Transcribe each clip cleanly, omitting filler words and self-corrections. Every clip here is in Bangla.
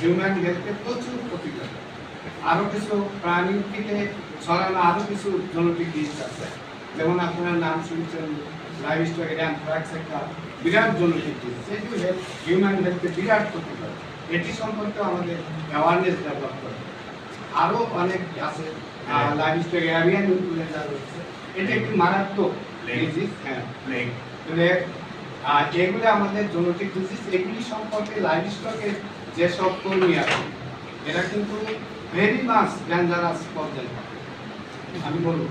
হিউম্যান হেলথকে প্রচুর ক্ষতি করে। আরও কিছু প্রাণী থেকে ছড়ানো আরও কিছু জেনেটিক ডিজিজ আছে, যেমন আপনারা নাম শুনছেন লাইভ স্টকের অ্যানথ্রাক্স একটা বিরাট জেনেটিক ডিজিজ, এটি হিউম্যান হেলথকে বিরাট ক্ষতি করে। এটি সম্পর্কে আমাদের অ্যাওয়ারনেস ডেভেলপ করে। আরও অনেক আছে, লাইভ স্টক এভিয়ান ইনফ্লুয়েঞ্জা রয়েছে, এটা একটি মারাত্মক ডিজিজ। হ্যাঁ, প্লেগ। আর এগুলো আমাদের জেনেটিক ডিজিজ, এগুলি সম্পর্কে লাইভ স্টকের যেসব কর্মী আছে এরা কিন্তু ভেরি মাছ ডেঞ্জারাস পর্যায়ে থাকে। আমি বলবো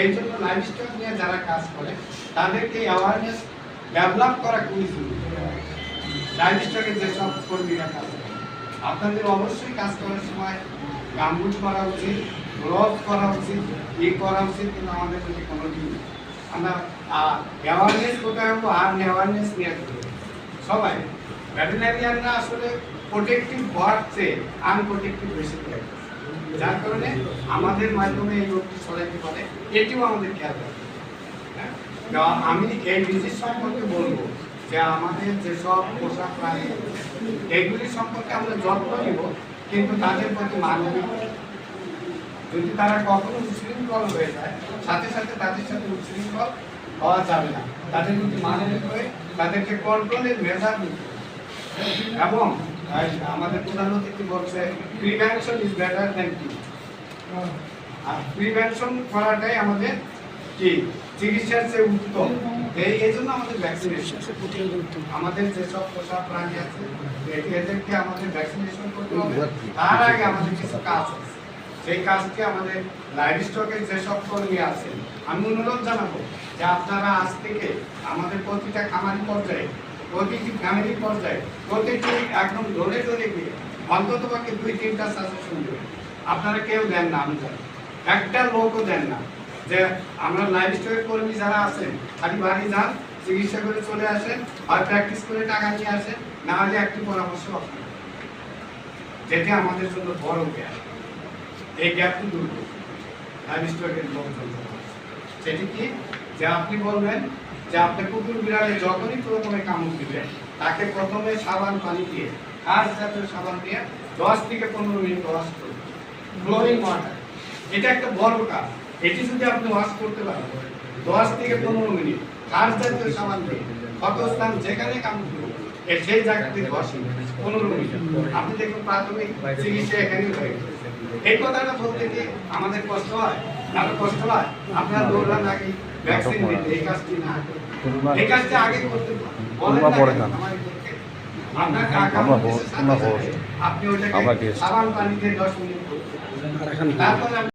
এই জন্য লাইভ স্টক নিয়ে যারা কাজ করে তাদেরকে অ্যাওয়ারনেস ডেভেলপ করা খুবই জরুরি। লাইভ স্টকের যেসব কর্মীরা কাজ করে আপনাদের অবশ্যই কাজ করার সময় গামবুট করা উচিত, গ্লোভস করা উচিত, করা উচিত, কিন্তু আমাদের যদি কোনো দিন আমরা অ্যাওয়ারনেস কোথায় হবো আর অ্যাওয়ারনেস নিয়ে সবাই ভেটেরিনারিয়ানরা আসলে প্রোটেক্টিভ ওয়ার্ড চেয়ে আনপ্রোটেক্টিভ বেশি থাকে, যার কারণে আমাদের মাধ্যমে এই রোগটি ছড়াইতে পারে, এটিও আমাদের খেয়াল রাখতে হবে। আমি এই ডিজিজ সম্পর্কে বলবো যে আমাদের যেসব পোষা প্রাণী এগুলি সম্পর্কে আমরা যত্ন নিব, কিন্তু তাদের প্রতি মানবিক, যদি তারা কখনো উচ্ছৃঙ্খল হয়ে যায় সাথে সাথে তাদের সাথে উচ্ছৃঙ্খল হওয়া যাবে না, তাদের প্রতি মানবিক হয়ে তাদেরকে কন্ট্রোলের মেজার নিতে হবে। এবং আমাদের প্রধান অতিথি বলছে prevention is better than cure, আর প্রিভেনশন করাটাই আমাদের কি চিকিৎসার চেয়ে উত্তম। এই জন্য আমাদের ভ্যাকসিনেশন, আমাদের যেসব পোষা প্রাণী আছে এদেরকে আমাদের ভ্যাকসিনেশন করতে হবে। তার আগে আমাদের কিছু কাজ আছে, সেই কাজকে আমাদের লাইভ স্টকের যেসব কর্মী আছেন আমি অনুরোধ জানাবো যে আপনারা আজ থেকে আমাদের প্রতিটা খামারি পর্যায়ে, প্রতিটি ফ্যামিলি পর্যায়ে, প্রতিটি একদম ধরে ধরে গিয়ে অন্তত পক্ষে 2-3টা সাজেশন দেবেন। আপনারা কেউ দেন না, আমি জানি একটা লোকও দেন না যে আমরা লাইভ স্টকের কর্মী যারা আছেন খালি বাড়ি যান, চিকিৎসা করে চলে আসেন, আর প্র্যাকটিস করে টাকা নিয়ে আসেন, না হলে একটি পরামর্শ আপনার, যেটি আমাদের জন্য বড় গ্যাপ। এই গ্যাপটি দূর করুন লাইভ স্টকের লোকজন, সেটি কি যে আপনি বলবেন যে আপনি কুকুর বিড়ালে যখনই প্রথমে কামড় দিবেন তাকে প্রথমে সাবান পানি দিয়ে, খাস জাতীয় সাবান দিয়ে 10 থেকে 15 মিনিট ওয়াশ করুন, ফ্লোরিং ওয়াটার। এটা একটা বড় কাজ, এটি যদি আপনি ওয়াশ করতে পারেন 10 থেকে 15 মিনিট খাস জাতীয় সাবান দিয়ে ক্ষতস্থান যেখানে কামড় দিবেন সেই জায়গাতে 10 মিনিট 15 মিনিট, আপনি দেখুন প্রাথমিক চিকিৎসা এখানেই হয়ে গেছে। এই কথাটা বলতে কি আমাদের কষ্ট হয়, আরো কষ্ট হয়, আপনারা দৌড়ান নাকি ভ্যাকসিন দিতে, এই কাজটি না, এই কাজটি আগে করতে বলেন না আপনার আপনি ওইটাকে সাবান পানিতে 10 মিনিট করতে, তারপরে